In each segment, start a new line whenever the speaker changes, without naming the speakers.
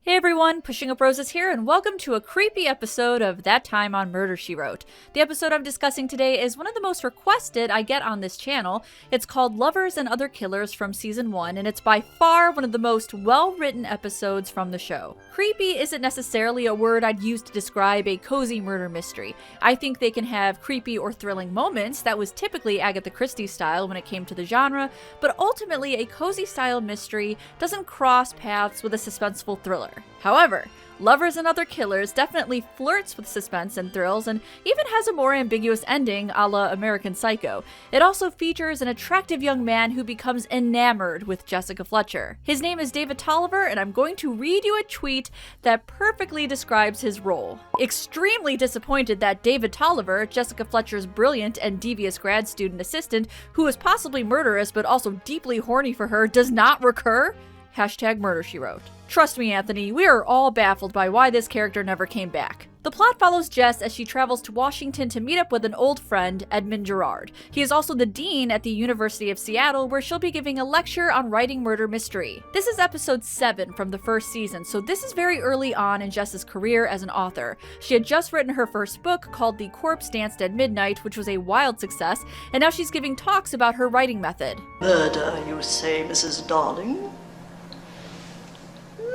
Hey everyone, PushingUpRoses here, and welcome to a creepy episode of That Time on Murder, She Wrote. The episode I'm discussing today is one of the most requested I get on this channel. It's called Lovers and Other Killers from Season 1, and it's by far one of the most well-written episodes from the show. Creepy isn't necessarily a word I'd use to describe a cozy murder mystery. I think they can have creepy or thrilling moments. That was typically Agatha Christie's style when it came to the genre, but ultimately a cozy-style mystery doesn't cross paths with a suspenseful thriller. However, Lovers and Other Killers definitely flirts with suspense and thrills, and even has a more ambiguous ending a la American Psycho. It also features an attractive young man who becomes enamored with Jessica Fletcher. His name is David Tolliver, and I'm going to read you a tweet that perfectly describes his role. Extremely disappointed that David Tolliver, Jessica Fletcher's brilliant and devious grad student assistant, who is possibly murderous but also deeply horny for her, does not recur? Hashtag murder, she wrote. Trust me, Anthony, we are all baffled by why this character never came back. The plot follows Jess as she travels to Washington to meet up with an old friend, Edmund Gerard. He is also the dean at the University of Seattle, where she'll be giving a lecture on writing murder mystery. This is episode 7 from the first season, so this is very early on in Jess's career as an author. She had just written her first book called The Corpse Danced at Midnight, which was a wild success, and now she's giving talks about her writing method.
Murder, you say, Mrs. Darling?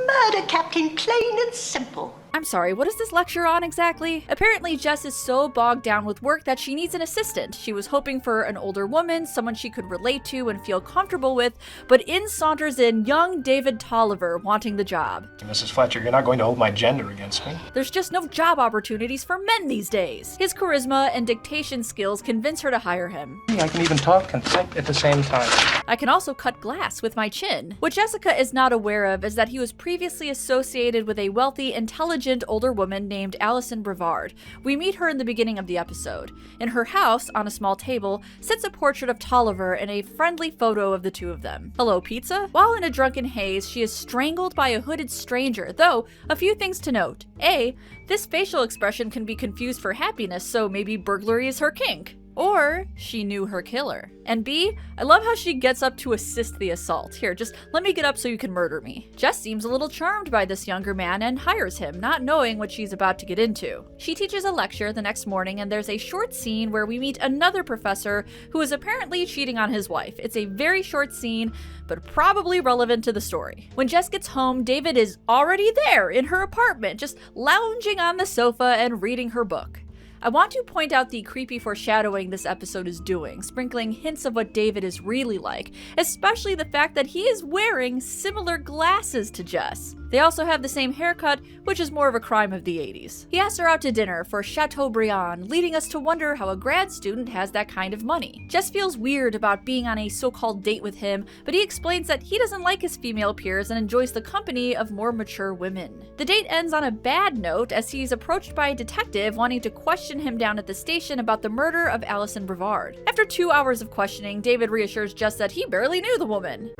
Murder, Captain, plain and simple.
I'm sorry, what is this lecture on exactly? Apparently, Jess is so bogged down with work that she needs an assistant. She was hoping for an older woman, someone she could relate to and feel comfortable with, but in saunters in young David Tolliver wanting the job.
Mrs. Fletcher, you're not going to hold my gender against me.
There's just no job opportunities for men these days. His charisma and dictation skills convince her to hire him.
I can even talk and type at the same time.
I can also cut glass with my chin. What Jessica is not aware of is that he was previously associated with a wealthy, intelligent older woman named Alison Brevard. We meet her in the beginning of the episode. In her house, on a small table, sits a portrait of Tolliver and a friendly photo of the two of them. Hello, pizza? While in a drunken haze, she is strangled by a hooded stranger, though a few things to note. A, this facial expression can be confused for happiness, so maybe burglary is her kink. Or she knew her killer. And B, I love how she gets up to assist the assault. Here, just let me get up so you can murder me. Jess seems a little charmed by this younger man and hires him, not knowing what she's about to get into. She teaches a lecture the next morning, and there's a short scene where we meet another professor who is apparently cheating on his wife. It's a very short scene, but probably relevant to the story. When Jess gets home, David is already there in her apartment, just lounging on the sofa and reading her book. I want to point out the creepy foreshadowing this episode is doing, sprinkling hints of what David is really like, especially the fact that he is wearing similar glasses to Jess. They also have the same haircut, which is more of a crime of the 80s. He asks her out to dinner for Chateaubriand, leading us to wonder how a grad student has that kind of money. Jess feels weird about being on a so-called date with him, but he explains that he doesn't like his female peers and enjoys the company of more mature women. The date ends on a bad note as he's approached by a detective wanting to question him down at the station about the murder of Alison Brevard. After 2 hours of questioning, David reassures Jess that he barely knew the woman.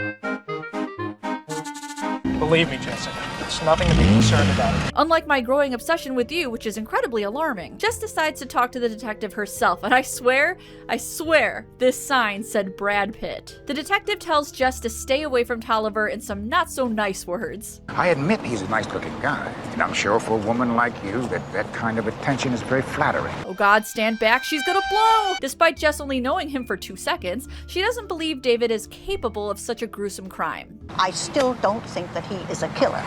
Believe me, Jessica, it's nothing to be concerned about.
Unlike my growing obsession with you, which is incredibly alarming. Jess decides to talk to the detective herself, and I swear, this sign said Brad Pitt. The detective tells Jess to stay away from Tolliver in some not-so-nice words.
I admit he's a nice-looking guy, and I'm sure for a woman like you that kind of attention is very flattering.
Oh god, stand back, she's gonna blow! Despite Jess only knowing him for 2 seconds, she doesn't believe David is capable of such a gruesome crime.
I still don't think that he is a killer.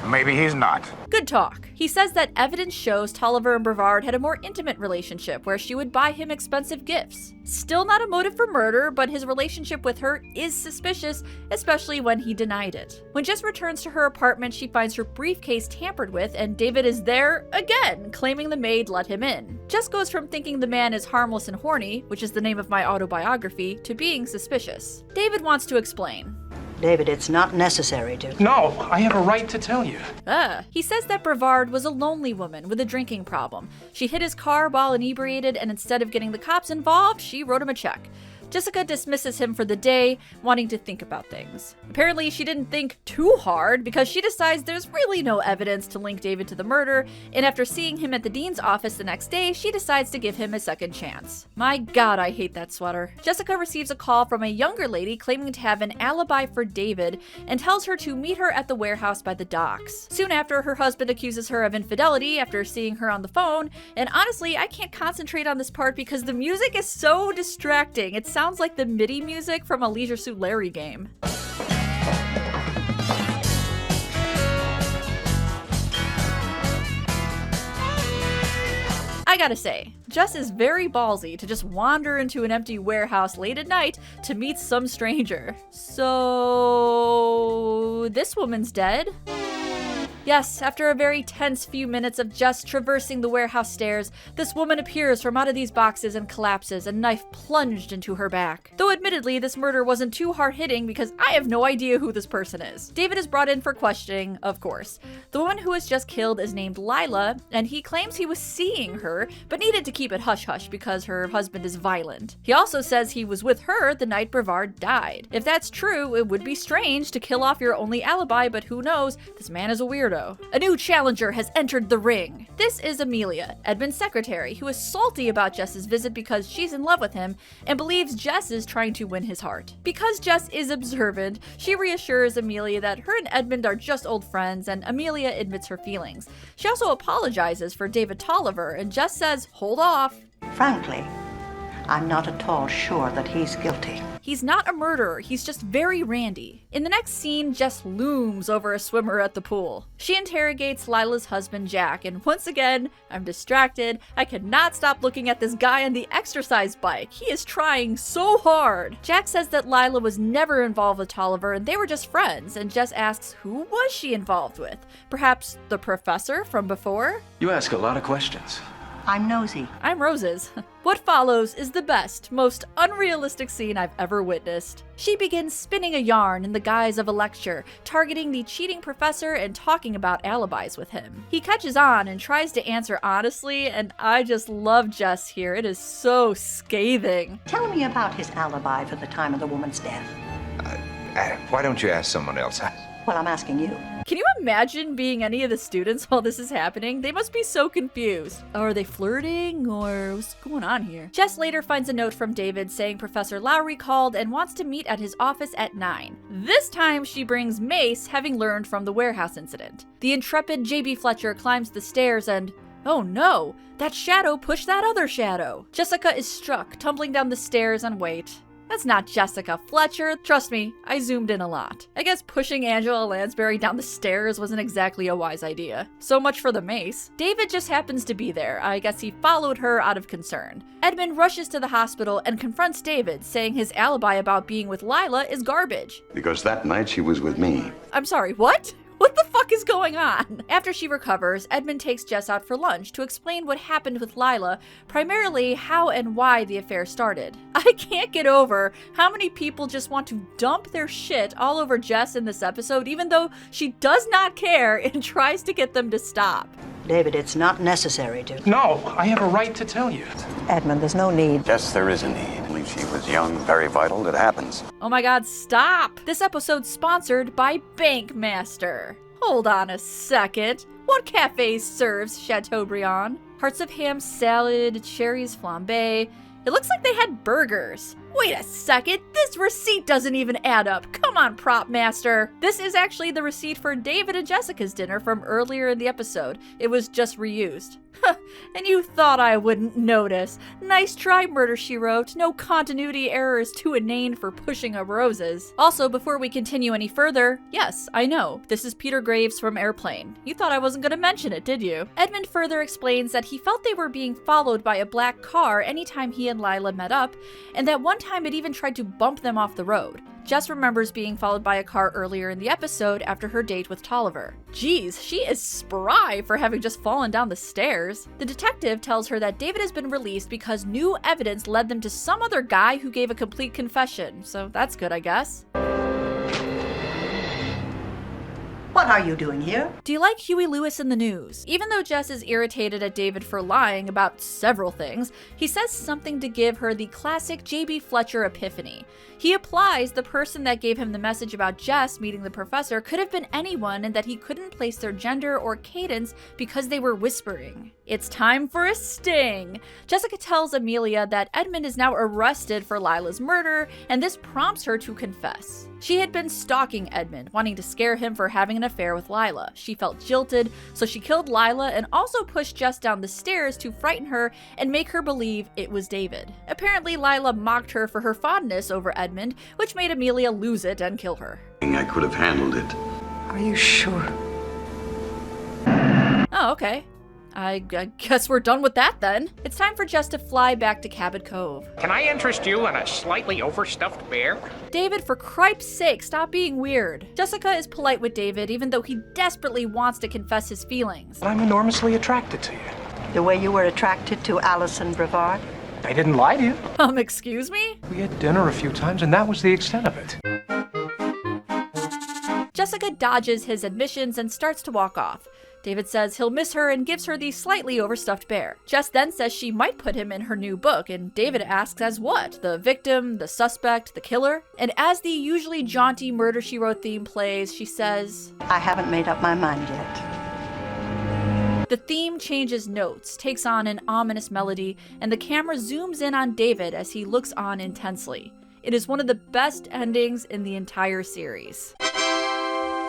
Maybe he's not.
Good talk. He says that evidence shows Tolliver and Brevard had a more intimate relationship where she would buy him expensive gifts. Still not a motive for murder, but his relationship with her is suspicious, especially when he denied it. When Jess returns to her apartment, she finds her briefcase tampered with, and David is there again, claiming the maid let him in. Jess goes from thinking the man is harmless and horny, which is the name of my autobiography, to being suspicious. David wants to explain.
David, it's not necessary to.
No, I have a right to tell you.
He says that Brevard was a lonely woman with a drinking problem. She hit his car while inebriated, and instead of getting the cops involved, she wrote him a check. Jessica dismisses him for the day, wanting to think about things. Apparently, she didn't think too hard because she decides there's really no evidence to link David to the murder, and after seeing him at the dean's office the next day, she decides to give him a second chance. My god, I hate that sweater. Jessica receives a call from a younger lady claiming to have an alibi for David and tells her to meet her at the warehouse by the docks. Soon after, her husband accuses her of infidelity after seeing her on the phone, and honestly, I can't concentrate on this part because the music is so distracting. It sounds like the MIDI music from a Leisure Suit Larry game. I gotta say, Jess is very ballsy to just wander into an empty warehouse late at night to meet some stranger. So, this woman's dead? Yes, after a very tense few minutes of Jess traversing the warehouse stairs, this woman appears from out of these boxes and collapses, a knife plunged into her back. Though admittedly, this murder wasn't too hard-hitting because I have no idea who this person is. David is brought in for questioning, of course. The woman who was just killed is named Lila, and he claims he was seeing her, but needed to keep it hush-hush because her husband is violent. He also says he was with her the night Brevard died. If that's true, it would be strange to kill off your only alibi, but who knows, this man is a weirdo. A new challenger has entered the ring. This is Amelia, Edmund's secretary, who is salty about Jess's visit because she's in love with him and believes Jess is trying to win his heart. Because Jess is observant, she reassures Amelia that her and Edmund are just old friends, and Amelia admits her feelings. She also apologizes for David Tolliver, and Jess says, hold off.
Frankly, I'm not at all sure that he's guilty.
He's not a murderer, he's just very randy. In the next scene, Jess looms over a swimmer at the pool. She interrogates Lila's husband, Jack, and once again, I'm distracted. I cannot stop looking at this guy on the exercise bike. He is trying so hard. Jack says that Lila was never involved with Tolliver and they were just friends, and Jess asks who was she involved with? Perhaps the professor from before?
You ask a lot of questions.
I'm nosy.
I'm Roses. What follows is the best, most unrealistic scene I've ever witnessed. She begins spinning a yarn in the guise of a lecture, targeting the cheating professor and talking about alibis with him. He catches on and tries to answer honestly, and I just love Jess here. It is so scathing.
Tell me about his alibi for the time of the woman's death.
Why don't you ask someone else?
Well, I'm asking you.
Can you imagine being any of the students while this is happening? They must be so confused. Are they flirting or what's going on here? Jess later finds a note from David saying Professor Lowry called and wants to meet at his office at 9. This time she brings Mace, having learned from the warehouse incident. The intrepid J.B. Fletcher climbs the stairs and oh no, that shadow pushed that other shadow. Jessica is struck, tumbling down the stairs and wait. That's not Jessica Fletcher. Trust me, I zoomed in a lot. I guess pushing Angela Lansbury down the stairs wasn't exactly a wise idea. So much for the mace. David just happens to be there. I guess he followed her out of concern. Edmund rushes to the hospital and confronts David, saying his alibi about being with Lila is garbage.
Because that night she was with me.
I'm sorry, what? What the fuck is going on? After she recovers, Edmund takes Jess out for lunch to explain what happened with Lila, primarily how and why the affair started. I can't get over how many people just want to dump their shit all over Jess in this episode, even though she does not care and tries to get them to stop.
David, it's not necessary to.
No, I have a right to tell you.
Edmund, there's no need.
Yes, there is a need. I believe she was young, very vital. It happens.
Oh my god, stop! This episode's sponsored by Bankmaster. Hold on a second. What cafe serves Chateaubriand? Hearts of ham salad, cherries flambé. It looks like they had burgers. Wait a second, this receipt doesn't even add up. Come on, prop master. This is actually the receipt for David and Jessica's dinner from earlier in the episode. It was just reused. And you thought I wouldn't notice. Nice try, Murder, She Wrote. No continuity error is too inane for Pushing Up Roses. Also, before we continue any further, yes, I know, this is Peter Graves from Airplane. You thought I wasn't going to mention it, did you? Edmund further explains that he felt they were being followed by a black car anytime he and Lila met up, and that one time it even tried to bump them off the road. Jess remembers being followed by a car earlier in the episode after her date with Tolliver. Geez, she is spry for having just fallen down the stairs. The detective tells her that David has been released because new evidence led them to some other guy who gave a complete confession, so that's good, I guess.
What are you doing here?
Do you like Huey Lewis in the news? Even though Jess is irritated at David for lying about several things, he says something to give her the classic J.B. Fletcher epiphany. He implies the person that gave him the message about Jess meeting the professor could have been anyone and that he couldn't place their gender or cadence because they were whispering. It's time for a sting! Jessica tells Amelia that Edmund is now arrested for Lila's murder, and this prompts her to confess. She had been stalking Edmund, wanting to scare him for having an affair with Lila. She felt jilted, so she killed Lila and also pushed Jess down the stairs to frighten her and make her believe it was David. Apparently, Lila mocked her for her fondness over Edmund, which made Amelia lose it and kill her.
I could have handled it.
Are you sure?
Oh, okay. I guess we're done with that then. It's time for Jess to fly back to Cabot Cove.
Can I interest you in a slightly overstuffed bear?
David, for cripe's sake, stop being weird. Jessica is polite with David, even though he desperately wants to confess his feelings.
I'm enormously attracted to you.
The way you were attracted to Alison Brevard?
I didn't lie to you.
Excuse me?
We had dinner a few times, and that was the extent of it.
Jessica dodges his admissions and starts to walk off. David says he'll miss her and gives her the slightly overstuffed bear. Jess then says she might put him in her new book, and David asks as what? The victim, the suspect, the killer? And as the usually jaunty Murder, She Wrote theme plays, she says,
I haven't made up my mind yet.
The theme changes notes, takes on an ominous melody, and the camera zooms in on David as he looks on intensely. It is one of the best endings in the entire series.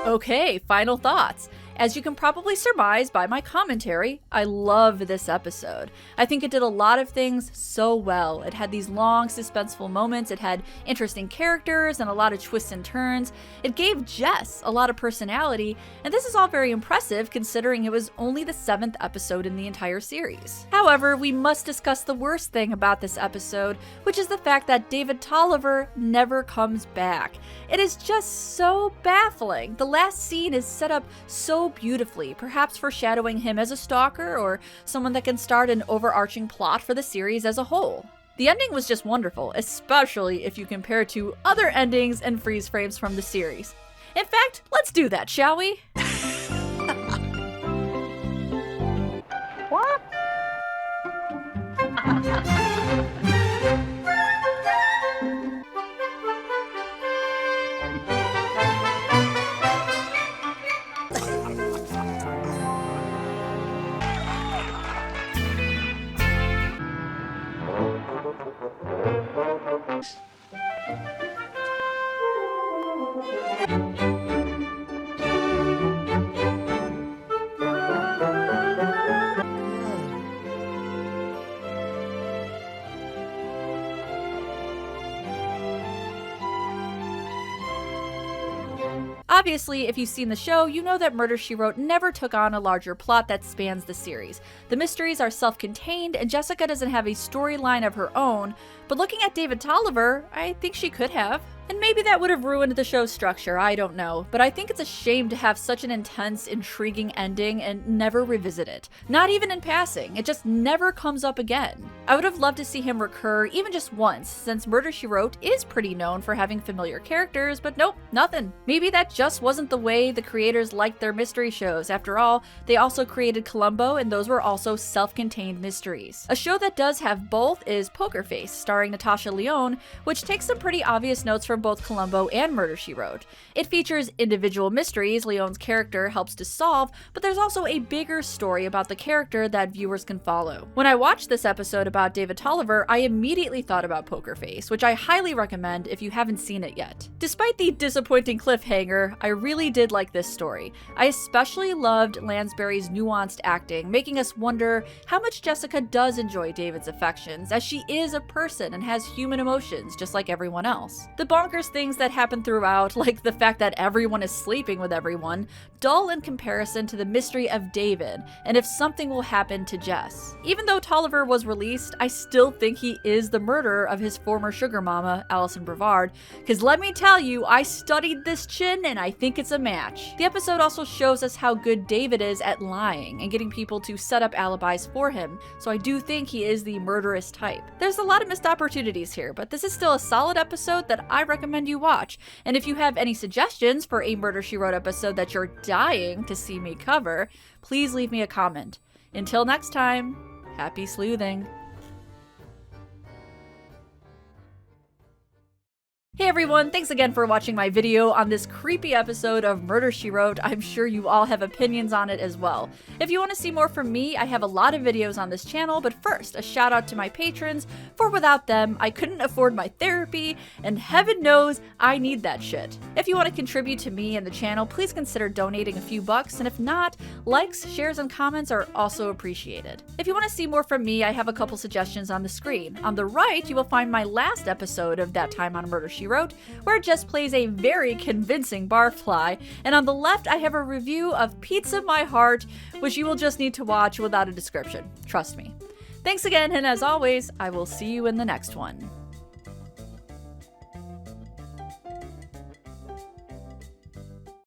Okay, final thoughts. As you can probably surmise by my commentary, I love this episode. I think it did a lot of things so well. It had these long, suspenseful moments, it had interesting characters and a lot of twists and turns. It gave Jess a lot of personality, and this is all very impressive considering it was only the 7th episode in the entire series. However, we must discuss the worst thing about this episode, which is the fact that David Tolliver never comes back. It is just so baffling. The last scene is set up so beautifully, perhaps foreshadowing him as a stalker or someone that can start an overarching plot for the series as a whole. The ending was just wonderful, especially if you compare it to other endings and freeze frames from the series. In fact, let's do that, shall we?
What?
Obviously, if you've seen the show, you know that Murder, She Wrote never took on a larger plot that spans the series. The mysteries are self-contained, and Jessica doesn't have a storyline of her own, but looking at David Tolliver, I think she could have. And maybe that would have ruined the show's structure, I don't know, but I think it's a shame to have such an intense, intriguing ending and never revisit it. Not even in passing, it just never comes up again. I would have loved to see him recur even just once, since Murder, She Wrote is pretty known for having familiar characters, but nope, nothing. Maybe that just wasn't the way the creators liked their mystery shows. After all, they also created Columbo, and those were also self-contained mysteries. A show that does have both is Poker Face, starring Natasha Lyonne, which takes some pretty obvious notes from both Columbo and Murder, She Wrote. It features individual mysteries Lyonne's character helps to solve, but there's also a bigger story about the character that viewers can follow. When I watched this episode about David Tolliver, I immediately thought about Poker Face, which I highly recommend if you haven't seen it yet. Despite the disappointing cliffhanger, I really did like this story. I especially loved Lansbury's nuanced acting, making us wonder how much Jessica does enjoy David's affections, as she is a person and has human emotions just like everyone else. The bonkers things that happen throughout, like the fact that everyone is sleeping with everyone, dull in comparison to the mystery of David and if something will happen to Jess. Even though Tolliver was released, I still think he is the murderer of his former sugar mama, Alison Brevard, because let me tell you, I studied this chin and I think it's a match. The episode also shows us how good David is at lying and getting people to set up alibis for him, so I do think he is the murderous type. There's a lot of missed opportunities here, but this is still a solid episode that I recommend you watch. And if you have any suggestions for a Murder, She Wrote episode that you're dying to see me cover, please leave me a comment. Until next time, happy sleuthing. Hey everyone, thanks again for watching my video on this creepy episode of Murder, She Wrote. I'm sure you all have opinions on it as well. If you want to see more from me, I have a lot of videos on this channel, but first, a shout out to my patrons, for without them, I couldn't afford my therapy, and heaven knows I need that shit. If you want to contribute to me and the channel, please consider donating a few bucks, and if not, likes, shares, and comments are also appreciated. If you want to see more from me, I have a couple suggestions on the screen. On the right, you will find my last episode of That Time on Murder, She Wrote, where Jess plays a very convincing barfly, and on the left I have a review of Pizza My Heart, which you will just need to watch without a description. Trust me. Thanks again, and as always, I will see you in the next one.